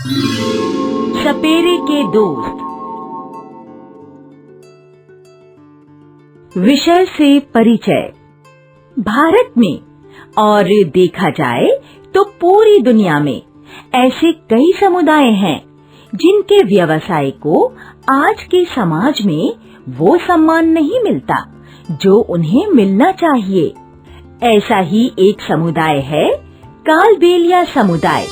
सपेरे के दोस्त। विषय से परिचय। भारत में और देखा जाए तो पूरी दुनिया में ऐसे कई समुदाय हैं जिनके व्यवसाय को आज के समाज में वो सम्मान नहीं मिलता जो उन्हें मिलना चाहिए। ऐसा ही एक समुदाय है कालबेलिया समुदाय।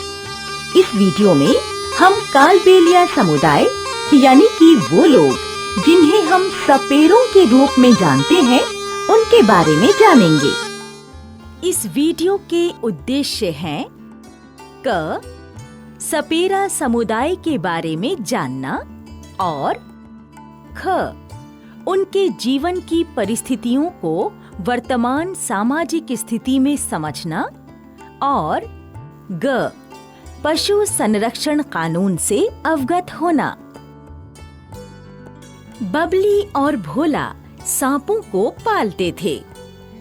इस वीडियो में हम कालबेलिया समुदाय यानी कि वो लोग जिन्हें हम सपेरों के रूप में जानते हैं उनके बारे में जानेंगे। इस वीडियो के उद्देश्य हैं क सपेरा समुदाय के बारे में जानना और ख उनके जीवन की परिस्थितियों को वर्तमान सामाजिक स्थिति में समझना और ग पशु संरक्षण कानून से अवगत होना। बबली और भोला सांपों को पालते थे।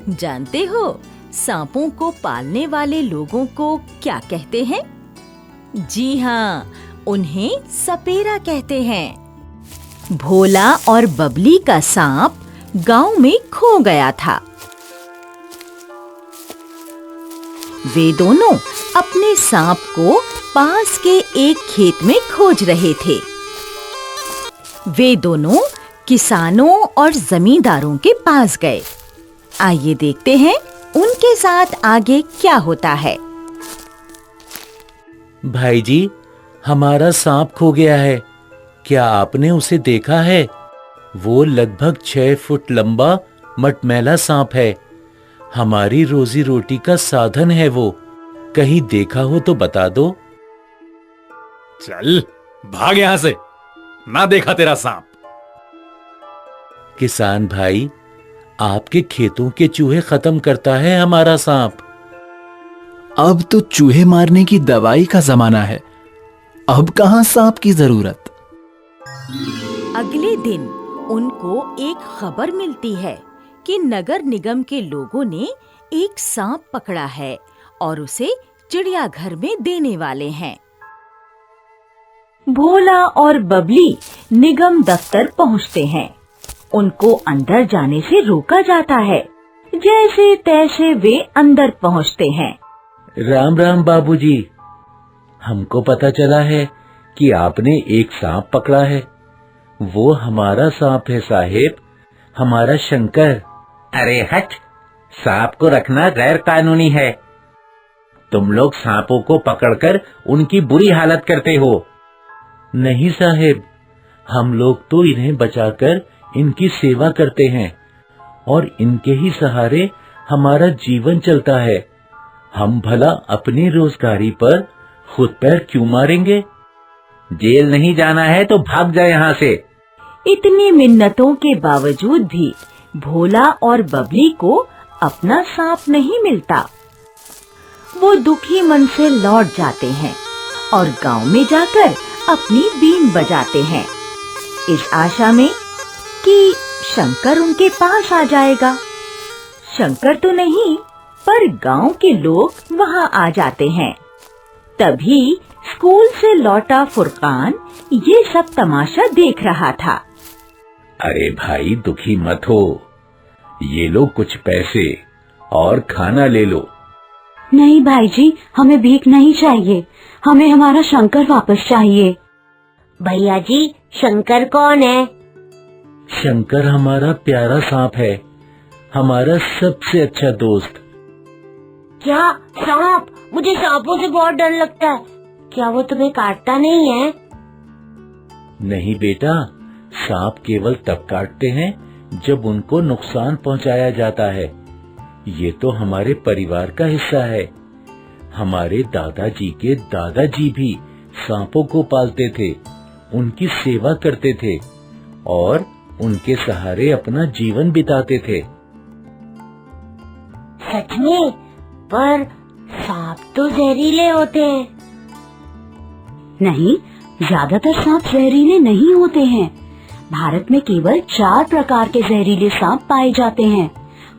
जानते हो सांपों को पालने वाले लोगों को क्या कहते हैं? जी हाँ, उन्हें सपेरा कहते हैं। भोला और बबली का सांप गांव में खो गया था। वे दोनों अपने सांप को पास के एक खेत में खोज रहे थे। वे दोनों किसानों और जमींदारों के पास गए। आइए देखते हैं उनके साथ आगे क्या होता है। भाई जी, हमारा सांप खो गया है। क्या आपने उसे देखा है? वो लगभग 6 फुट लंबा मटमैला सांप है। हमारी रोजी रोटी का साधन है वो। कहीं देखा हो तो बता दो। चल भाग यहां से, ना देखा तेरा सांप। किसान भाई, आपके खेतों के चूहे खत्म करता है हमारा सांप। अब तो चूहे मारने की दवाई का जमाना है, अब कहां सांप की जरूरत। अगले दिन उनको एक खबर मिलती है कि नगर निगम के लोगों ने एक सांप पकड़ा है और उसे चिड़ियाघर में देने वाले हैं। भोला और बबली निगम दफ्तर पहुंचते हैं। उनको अंदर जाने से रोका जाता है। जैसे तैसे वे अंदर पहुंचते हैं। राम राम बाबूजी, हमको पता चला है कि आपने एक सांप पकड़ा है। वो हमारा सांप है साहेब, हमारा शंकर। अरे हट, सांप को रखना गैर कानूनी है। तुम लोग सांपों को पकड़कर उनकी बुरी हालत करते हो। नहीं साहेब, हम लोग तो इन्हें बचाकर इनकी सेवा करते हैं और इनके ही सहारे हमारा जीवन चलता है। हम भला अपनी रोजगारी पर खुद पैर क्यों मारेंगे? जेल नहीं जाना है तो भाग जाए यहाँ से। इतनी मिन्नतों के बावजूद भी भोला और बबली को अपना सांप नहीं मिलता। वो दुखी मन से लौट जाते हैं और गांव में जाकर अपनी बीन बजाते हैं, इस आशा में कि शंकर उनके पास आ जाएगा। शंकर तो नहीं, पर गांव के लोग वहां आ जाते हैं। तभी स्कूल से लौटा फुरकान ये सब तमाशा देख रहा था। अरे भाई, दुखी मत हो, ये लो कुछ पैसे और खाना ले लो। नहीं भाई जी, हमें भीख नहीं चाहिए, हमें हमारा शंकर वापस चाहिए। भैया जी, शंकर कौन है? शंकर हमारा प्यारा सांप है, हमारा सबसे अच्छा दोस्त। क्या सांप? मुझे सांपों से बहुत डर लगता है। क्या वो तुम्हें काटता नहीं है? नहीं बेटा, सांप केवल तब काटते हैं जब उनको नुकसान पहुंचाया जाता है। ये तो हमारे परिवार का हिस्सा है। हमारे दादाजी के दादाजी भी सांपों को पालते थे, उनकी सेवा करते थे और उनके सहारे अपना जीवन बिताते थे। सच में? पर सांप तो जहरीले होते हैं। नहीं, ज्यादातर सांप जहरीले नहीं होते हैं। भारत में केवल 4 प्रकार के जहरीले सांप पाए जाते हैं: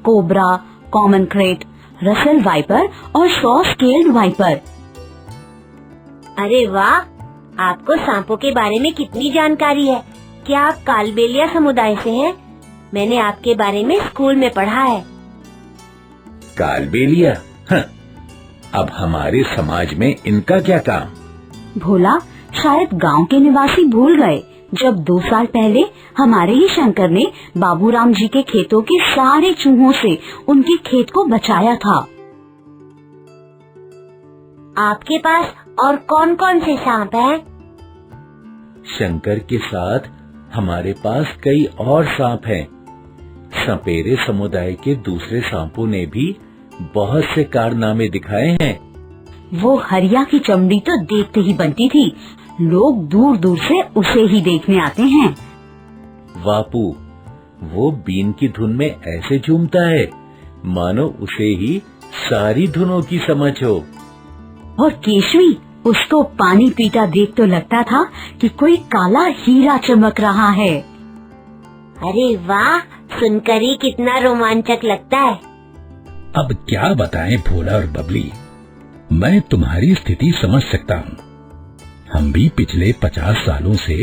cobra, common crate, Russell viper और सॉ स्केल्ड वाइपर। अरे वाह, आपको सांपों के बारे में कितनी जानकारी है? क्या आप कालबेलिया समुदाय से हैं? मैंने आपके बारे में स्कूल में पढ़ा है। कालबेलिया? हाँ, अब हमारे समाज में इनका क्या काम? भोला, शायद गांव के निवासी भूल गए जब 2 साल पहले हमारे ही शंकर ने बाबूराम जी के खेतों के सारे चूहों से उनके खेत को बचाया था। आपके पास और कौन कौन से सांप हैं? शंकर के साथ हमारे पास कई और सांप हैं। सपेरे समुदाय के दूसरे सांपों ने भी बहुत से कारनामे दिखाए हैं। वो हरिया की चमड़ी तो देखते ही बनती थी, लोग दूर दूर से उसे ही देखने आते हैं। वापू, वो बीन की धुन में ऐसे झूमता है मानो उसे ही सारी धुनों की समझ हो। और केशवी, उसको पानी पीता देख तो लगता था कि कोई काला हीरा चमक रहा है। अरे वाह, सुनकर ही कितना रोमांचक लगता है। अब क्या बताएं भोला और बबली, मैं तुम्हारी स्थिति समझ सकता हूँ। हम भी पिछले 50 सालों से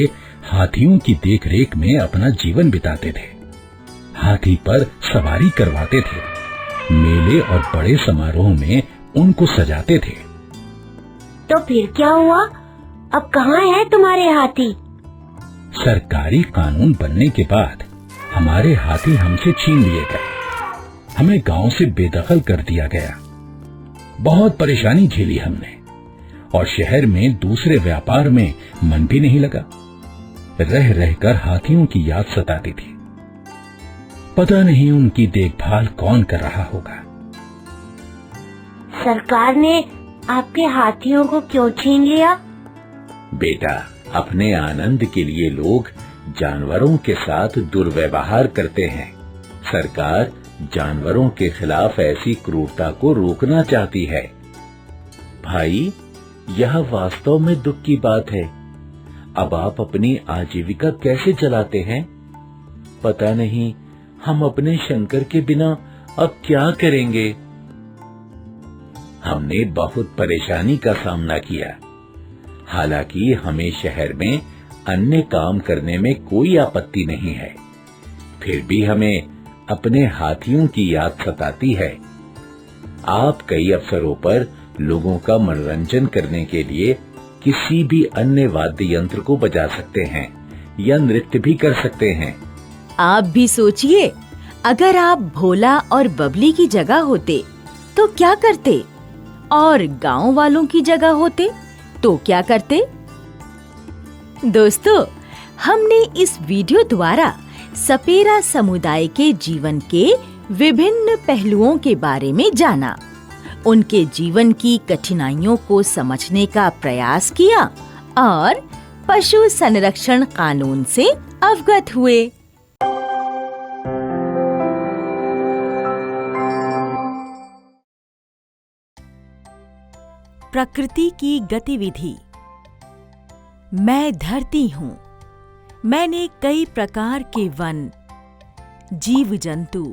हाथियों की देखरेख में अपना जीवन बिताते थे। हाथी पर सवारी करवाते थे, मेले और बड़े समारोह में उनको सजाते थे। तो फिर क्या हुआ? अब कहाँ है तुम्हारे हाथी? सरकारी कानून बनने के बाद हमारे हाथी हमसे छीन लिए गए। हमें गांव से बेदखल कर दिया गया। बहुत परेशानी झेली हमने और शहर में दूसरे व्यापार में मन भी नहीं लगा। रह रहकर हाथियों की याद सताती थी। पता नहीं उनकी देखभाल कौन कर रहा होगा। सरकार ने आपके हाथियों को क्यों छीन लिया? बेटा, अपने आनंद के लिए लोग जानवरों के साथ दुर्व्यवहार करते हैं। सरकार जानवरों के खिलाफ ऐसी क्रूरता को रोकना चाहती है। भाई, यह वास्तव में दुख की बात है। अब आप अपनी आजीविका कैसे चलाते हैं? पता नहीं हम अपने शंकर के बिना अब क्या करेंगे। हमने बहुत परेशानी का सामना किया। हालांकि हमें शहर में अन्य काम करने में कोई आपत्ति नहीं है, फिर भी हमें अपने हाथियों की याद सताती है। आप कई अवसरों पर लोगों का मनोरंजन करने के लिए किसी भी अन्य वाद्य यंत्र को बजा सकते हैं या नृत्य भी कर सकते हैं। आप भी सोचिए, अगर आप भोला और बबली की जगह होते तो क्या करते, और गांव वालों की जगह होते तो क्या करते? दोस्तों, हमने इस वीडियो द्वारा सपेरा समुदाय के जीवन के विभिन्न पहलुओं के बारे में जाना, उनके जीवन की कठिनाइयों को समझने का प्रयास किया और पशु संरक्षण कानून से अवगत हुए। प्रकृति की गतिविधि। मैं धरती हूँ। मैंने कई प्रकार के वन, जीव जंतु,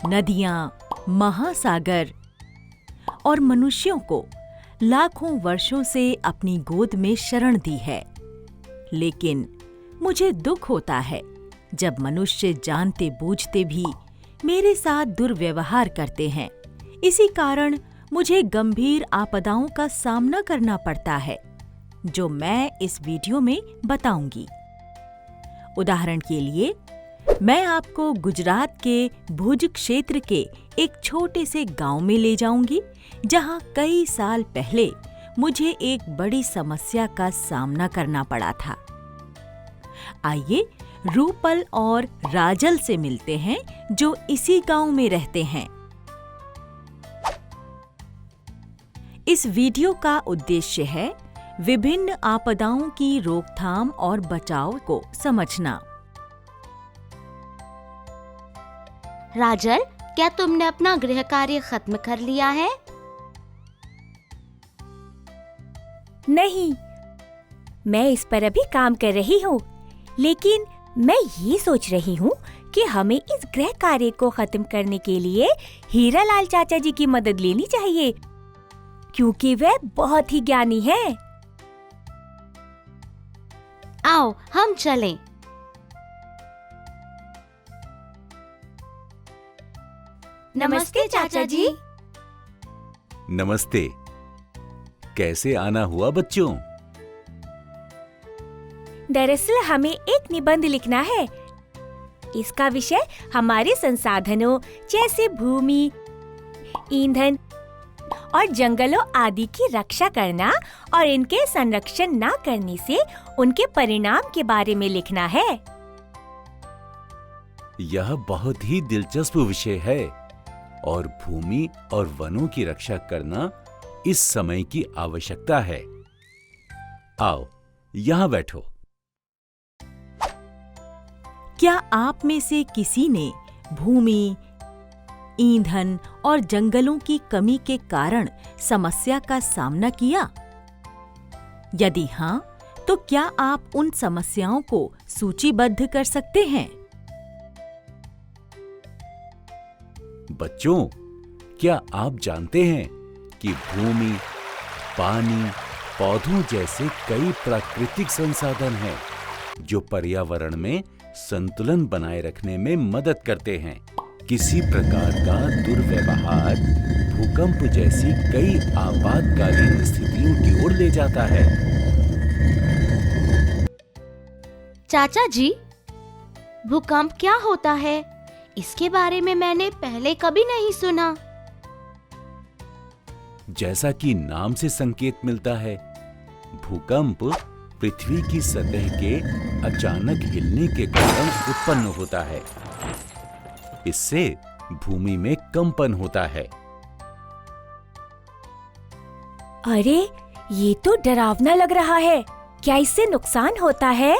नदियाँ, महासागर और मनुष्यों को लाखों वर्षों से अपनी गोद में शरण दी है। लेकिन मुझे दुख होता है जब मनुष्य जानते बूझते भी मेरे साथ दुर्व्यवहार करते हैं। इसी कारण मुझे गंभीर आपदाओं का सामना करना पड़ता है, जो मैं इस वीडियो में बताऊंगी। उदाहरण के लिए, मैं आपको गुजरात के भुज क्षेत्र के एक छोटे से गांव में ले जाऊंगी, जहां कई साल पहले मुझे एक बड़ी समस्या का सामना करना पड़ा था। आइए रूपल और राजल से मिलते हैं, जो इसी गांव में रहते हैं। इस वीडियो का उद्देश्य है विभिन्न आपदाओं की रोकथाम और बचाव को समझना। राजल, क्या तुमने अपना गृह कार्य खत्म कर लिया है? नहीं, मैं इस पर अभी काम कर रही हूँ, लेकिन मैं ये सोच रही हूँ कि हमें इस गृह कार्य को खत्म करने के लिए हीरालाल चाचा जी की मदद लेनी चाहिए, क्योंकि वे बहुत ही ज्ञानी हैं। आओ हम चलें। नमस्ते चाचा जी। नमस्ते। कैसे आना हुआ बच्चों? दरअसल हमें एक निबंध लिखना है। इसका विषय हमारे संसाधनों जैसे भूमि, ईंधन और जंगलों आदि की रक्षा करना और इनके संरक्षण न करने से उनके परिणाम के बारे में लिखना है। यह बहुत ही दिलचस्प विषय है और भूमि और वनों की रक्षा करना इस समय की आवश्यकता है। आओ, यहाँ बैठो। क्या आप में से किसी ने भूमि, ईंधन और जंगलों की कमी के कारण समस्या का सामना किया? यदि हाँ, तो क्या आप उन समस्याओं को सूचीबद्ध कर सकते हैं? बच्चों, क्या आप जानते हैं कि भूमि, पानी, पौधों जैसे कई प्राकृतिक संसाधन हैं जो पर्यावरण में संतुलन बनाए रखने में मदद करते हैं। किसी प्रकार का दुर्व्यवहार भूकंप जैसी कई आपातकालीन स्थितियों की ओर ले जाता है। चाचा जी, भूकंप क्या होता है? इसके बारे में मैंने पहले कभी नहीं सुना। जैसा कि नाम से संकेत मिलता है, भूकंप पृथ्वी की सतह के अचानक हिलने के कारण उत्पन्न होता है। इससे भूमि में कंपन होता है। अरे, ये तो डरावना लग रहा है। क्या इससे नुकसान होता है?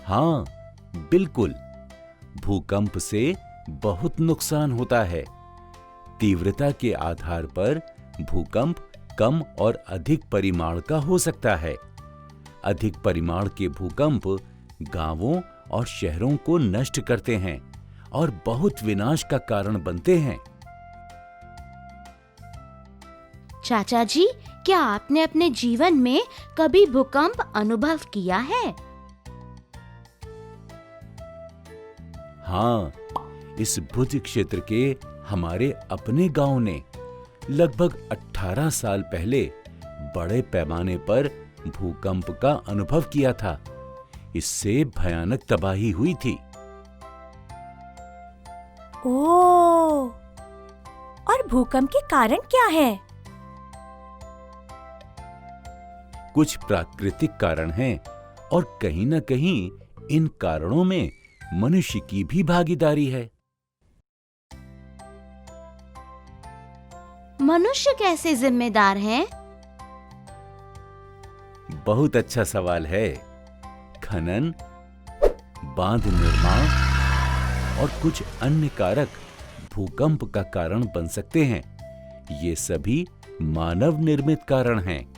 हाँ, बिल्कुल। भूकंप से बहुत नुकसान होता है। तीव्रता के आधार पर भूकंप कम और अधिक परिमाण का हो सकता है। अधिक परिमाण के भूकंप गांवों और शहरों को नष्ट करते हैं और बहुत विनाश का कारण बनते हैं। चाचा जी, क्या आपने अपने जीवन में कभी भूकंप अनुभव किया है? हाँ, इस भुज क्षेत्र के हमारे अपने गांव ने लगभग 18 साल पहले बड़े पैमाने पर भूकंप का अनुभव किया था। इससे भयानक तबाही हुई थी। ओह! और भूकंप के कारण क्या है? कुछ प्राकृतिक कारण हैं और कहीं न कहीं इन कारणों में मनुष्य की भी भागीदारी है। मनुष्य कैसे जिम्मेदार हैं? बहुत अच्छा सवाल है। खनन, बांध निर्माण और कुछ अन्य कारक भूकंप का कारण बन सकते हैं। ये सभी मानव निर्मित कारण हैं।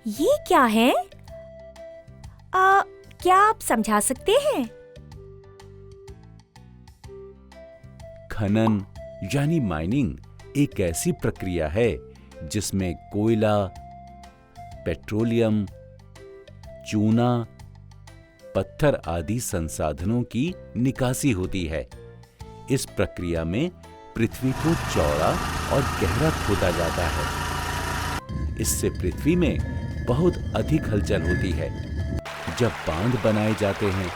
ये क्या है? क्या आप समझा सकते हैं? खनन यानी माइनिंग एक ऐसी प्रक्रिया है जिसमें कोयला, पेट्रोलियम, चूना, पत्थर आदि संसाधनों की निकासी होती है। इस प्रक्रिया में पृथ्वी को चौड़ा और गहरा खोदा जाता है। इससे पृथ्वी में बहुत अधिक हलचल होती है। जब बांध बनाए जाते हैं,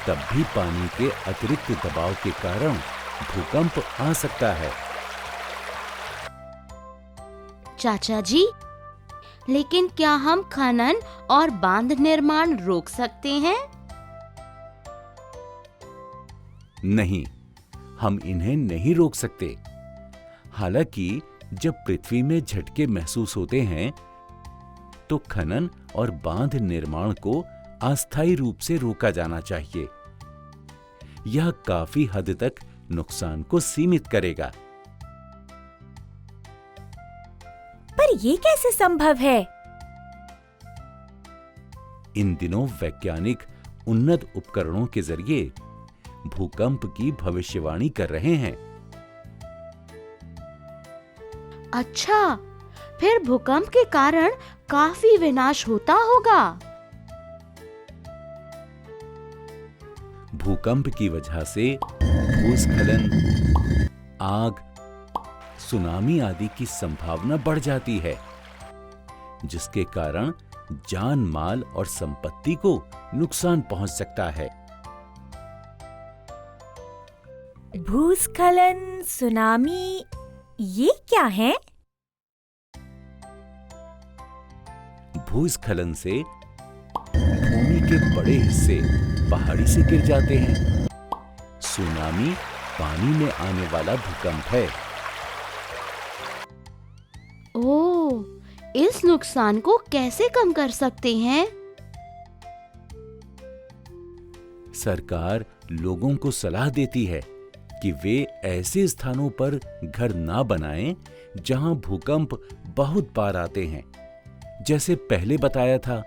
तब भी पानी के अतिरिक्त दबाव के कारण भूकंप आ सकता है। चाचा जी, लेकिन क्या हम खनन और बांध निर्माण रोक सकते हैं? नहीं, हम इन्हें नहीं रोक सकते। हालांकि जब पृथ्वी में झटके महसूस होते हैं, तो खनन और बांध निर्माण को अस्थायी रूप से रोका जाना चाहिए। यह काफी हद तक नुकसान को सीमित करेगा। पर ये कैसे संभव है? इन दिनों वैज्ञानिक उन्नत उपकरणों के जरिए भूकंप की भविष्यवाणी कर रहे हैं। अच्छा, फिर भूकंप के कारण काफी विनाश होता होगा। भूकंप की वजह से भूस्खलन, आग, सुनामी आदि की संभावना बढ़ जाती है, जिसके कारण जान माल और संपत्ति को नुकसान पहुंच सकता है। भूस्खलन, सुनामी, ये क्या है? भूस्खलन से भूमि के बड़े हिस्से पहाड़ी से गिर जाते हैं। सुनामी पानी में आने वाला भूकंप है। ओह, इस नुकसान को कैसे कम कर सकते हैं? सरकार लोगों को सलाह देती है कि वे ऐसे स्थानों पर घर ना बनाएं जहां भूकंप बहुत बार आते हैं। जैसे पहले बताया था,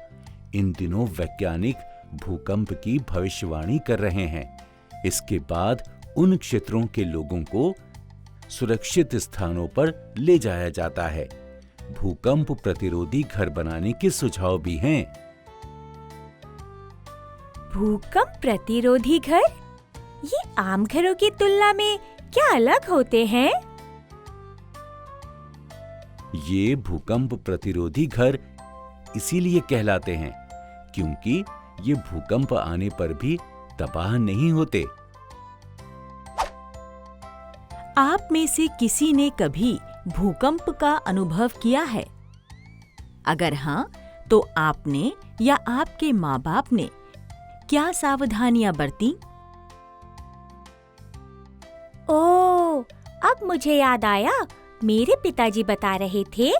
इन दिनों वैज्ञानिक भूकंप की भविष्यवाणी कर रहे हैं। इसके बाद उन क्षेत्रों के लोगों को सुरक्षित स्थानों पर ले जाया जाता है। भूकंप प्रतिरोधी घर बनाने के सुझाव भी हैं। भूकंप प्रतिरोधी घर? ये आम घरों की तुलना में क्या अलग होते हैं? ये भूकंप प्रतिरोधी घर इसीलिए कहलाते हैं क्योंकि ये भूकंप आने पर भी तबाह नहीं होते। आप में से किसी ने कभी भूकंप का अनुभव किया है? अगर हाँ, तो आपने या आपके माँ बाप ने क्या सावधानियां बरती? ओह, अब मुझे याद आया। मेरे पिताजी बता रहे थे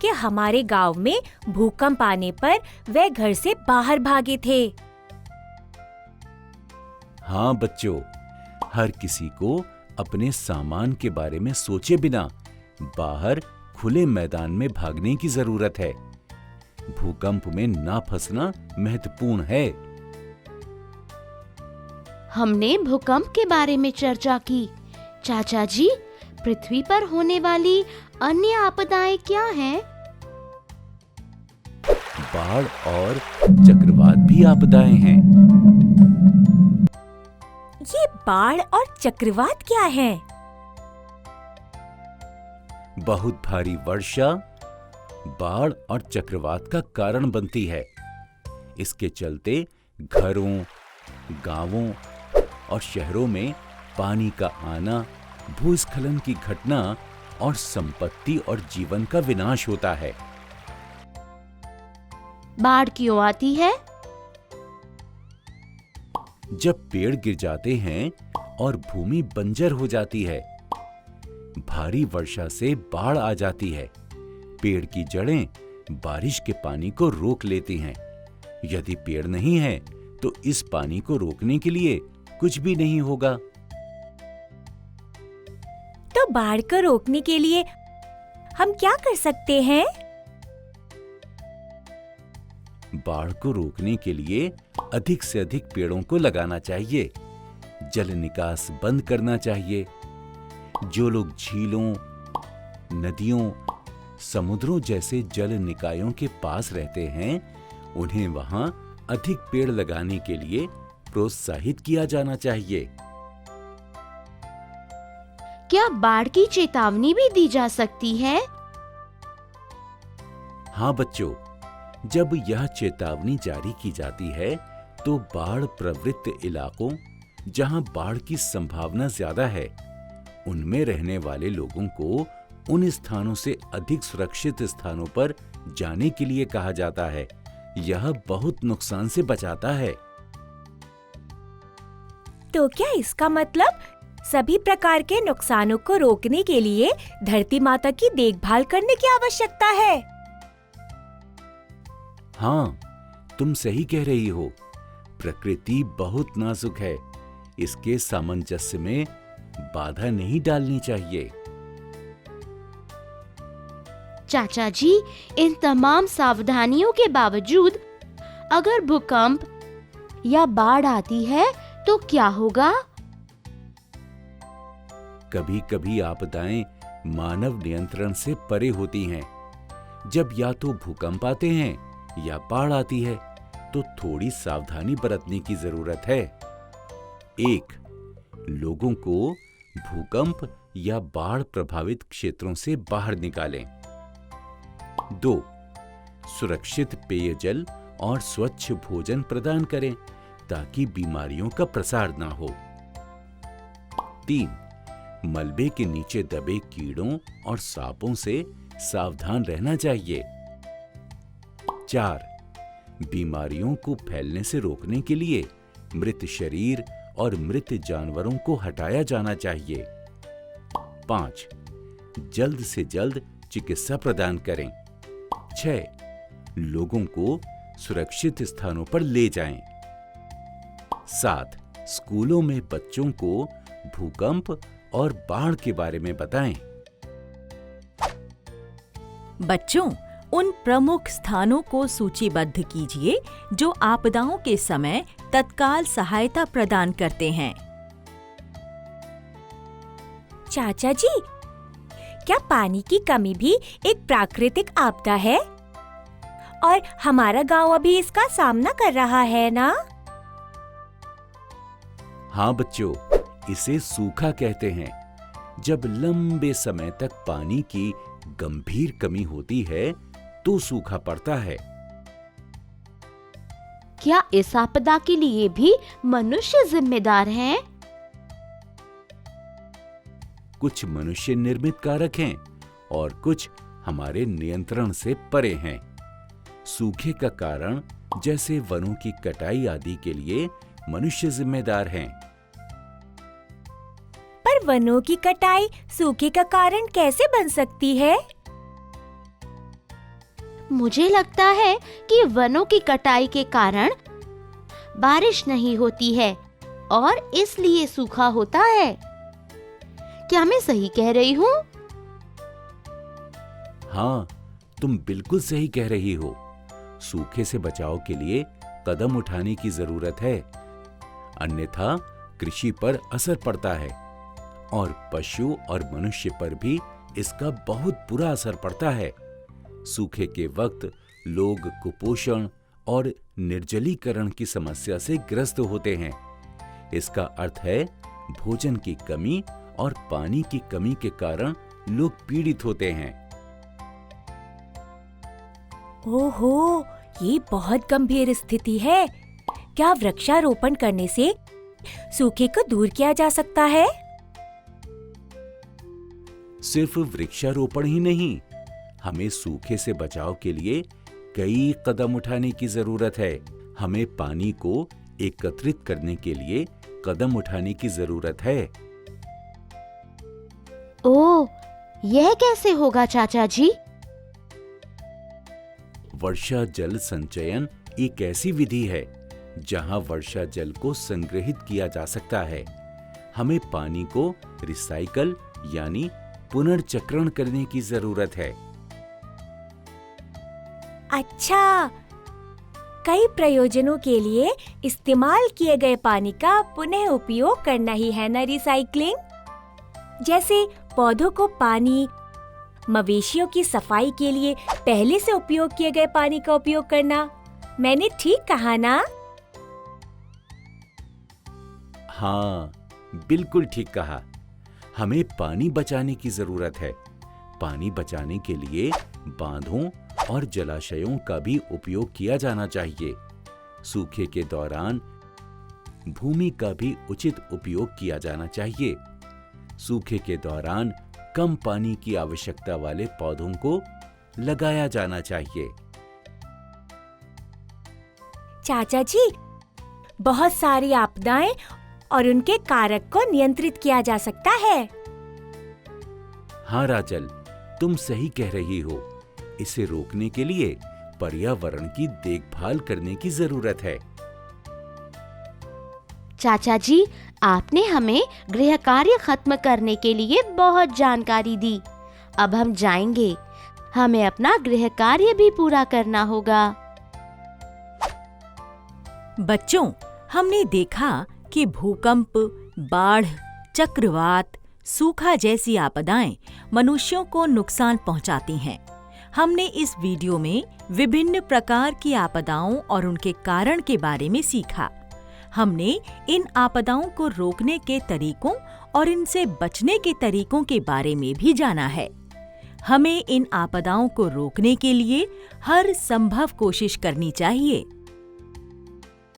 कि हमारे गांव में भूकंप आने पर वे घर से बाहर भागे थे। हाँ बच्चों, हर किसी को अपने सामान के बारे में सोचे बिना बाहर खुले मैदान में भागने की जरूरत है। भूकंप में ना फंसना महत्वपूर्ण है। हमने भूकंप के बारे में चर्चा की। चाचा जी, पृथ्वी पर होने वाली अन्य आपदाएं क्या हैं? बाढ़ और चक्रवात भी आपदाएं हैं। ये बाढ़ और चक्रवात क्या है? बहुत भारी वर्षा बाढ़ और चक्रवात का कारण बनती है। इसके चलते घरों, गांवों और शहरों में पानी का आना, भूस्खलन की घटना और संपत्ति और जीवन का विनाश होता है। बाढ़ क्यों आती है? जब पेड़ गिर जाते हैं और भूमि बंजर हो जाती है, भारी वर्षा से बाढ़ आ जाती है। पेड़ की जड़ें बारिश के पानी को रोक लेती हैं। यदि पेड़ नहीं है, तो इस पानी को रोकने के लिए कुछ भी नहीं होगा। तो बाढ़ को रोकने के लिए हम क्या कर सकते हैं? बाढ़ को रोकने के लिए अधिक से अधिक पेड़ों को लगाना चाहिए। जल निकास बंद करना चाहिए। जो लोग झीलों, नदियों, समुद्रों जैसे जल निकायों के पास रहते हैं, उन्हें वहां अधिक पेड़ लगाने के लिए प्रोत्साहित किया जाना चाहिए। क्या बाढ़ की चेतावनी भी दी जा सकती है? हाँ बच्चों, जब यह चेतावनी जारी की जाती है, तो बाढ़ प्रवृत्त इलाकों, जहां बाढ़ की संभावना ज्यादा है, उनमें रहने वाले लोगों को उन स्थानों से अधिक सुरक्षित स्थानों पर जाने के लिए कहा जाता है। यह बहुत नुकसान से बचाता है। तो क्या इसका मतलब सभी प्रकार के नुकसानों को रोकने के लिए धरती माता की देखभाल करने की आवश्यकता है? हाँ, तुम सही कह रही हो। प्रकृति बहुत नाजुक है। इसके सामंजस्य में बाधा नहीं डालनी चाहिए। चाचा जी, इन तमाम सावधानियों के बावजूद अगर भूकंप या बाढ़ आती है तो क्या होगा? कभी कभी आपदाएं मानव नियंत्रण से परे होती हैं। जब या तो भूकंप आते हैं या बाढ़ आती है तो थोड़ी सावधानी बरतने की जरूरत है। 1. लोगों को भूकंप या बाढ़ प्रभावित क्षेत्रों से बाहर निकालें। 2. सुरक्षित पेयजल और स्वच्छ भोजन प्रदान करें ताकि बीमारियों का प्रसार ना हो। 3. मलबे के नीचे दबे कीड़ों और सांपों से सावधान रहना चाहिए। 4. बीमारियों को फैलने से रोकने के लिए मृत शरीर और मृत जानवरों को हटाया जाना चाहिए। 5. जल्द से जल्द चिकित्सा प्रदान करें। 6. लोगों को सुरक्षित स्थानों पर ले जाएं। 7. स्कूलों में बच्चों को भूकंप और बाढ़ के बारे में बताएं। बच्चों, उन प्रमुख स्थानों को सूचीबद्ध कीजिए जो आपदाओं के समय तत्काल सहायता प्रदान करते हैं। चाचा जी, क्या पानी की कमी भी एक प्राकृतिक आपदा है? और हमारा गांव अभी इसका सामना कर रहा है ना? हाँ बच्चों, इसे सूखा कहते हैं। जब लंबे समय तक पानी की गंभीर कमी होती है तो सूखा पड़ता है। क्या इस आपदा के लिए भी मनुष्य जिम्मेदार हैं? कुछ मनुष्य निर्मित कारक हैं और कुछ हमारे नियंत्रण से परे हैं। सूखे का कारण जैसे वनों की कटाई आदि के लिए मनुष्य जिम्मेदार हैं। पर वनों की कटाई सूखे का कारण कैसे बन सकती है? मुझे लगता है कि वनों की कटाई के कारण बारिश नहीं होती है और इसलिए सूखा होता है। क्या मैं सही कह रही हूँ? हाँ, तुम बिल्कुल सही कह रही हो। सूखे से बचाव के लिए कदम उठाने की जरूरत है, अन्यथा कृषि पर असर पड़ता है और पशु और मनुष्य पर भी इसका बहुत बुरा असर पड़ता है। सूखे के वक्त लोग कुपोषण और निर्जलीकरण की समस्या से ग्रस्त होते हैं। इसका अर्थ है भोजन की कमी और पानी की कमी के कारण लोग पीड़ित होते हैं। ओहो, ये बहुत गंभीर स्थिति है। क्या वृक्षारोपण करने से सूखे को दूर किया जा सकता है? सिर्फ वृक्षारोपण ही नहीं, हमें सूखे से बचाव के लिए कई कदम उठाने की जरूरत है। हमें पानी को एकत्रित करने के लिए कदम उठाने की जरूरत है। ओह, यह कैसे होगा चाचा जी? वर्षा जल संचयन एक ऐसी विधि है जहां वर्षा जल को संग्रहित किया जा सकता है। हमें पानी को रिसाइकल यानी पुनर्चक्रण करने की जरूरत है। अच्छा, कई प्रयोजनों के लिए इस्तेमाल किए गए पानी का पुनः उपयोग करना ही है ना रिसाइकलिंग? जैसे पौधों को पानी, मवेशियों की सफाई के लिए पहले से उपयोग किए गए पानी का उपयोग करना। मैंने ठीक कहा ना? हाँ, बिल्कुल ठीक कहा। हमें पानी बचाने की जरूरत है। पानी बचाने के लिए बांधों और जलाशयों का भी उपयोग किया जाना चाहिए। सूखे के दौरान भूमि का भी उचित उपयोग किया जाना चाहिए। सूखे के दौरान कम पानी की आवश्यकता वाले पौधों को लगाया जाना चाहिए। चाचा जी, बहुत सारी आपदाएं और उनके कारक को नियंत्रित किया जा सकता है। हाँ राजल, तुम सही कह रही हो। इसे रोकने के लिए पर्यावरण की देखभाल करने की जरूरत है। चाचा जी, आपने हमें गृह कार्य खत्म करने के लिए बहुत जानकारी दी। अब हम जाएंगे। हमें अपना गृह कार्य भी पूरा करना होगा। बच्चों, हमने देखा कि भूकंप, बाढ़, चक्रवात, सूखा जैसी आपदाएं मनुष्यों को नुकसान पहुंचाती हैं। हमने इस वीडियो में विभिन्न प्रकार की आपदाओं और उनके कारण के बारे में सीखा। हमने इन आपदाओं को रोकने के तरीकों और इनसे बचने के तरीकों के बारे में भी जाना है। हमें इन आपदाओं को रोकने के लिए हर संभव कोशिश करनी चाहिए।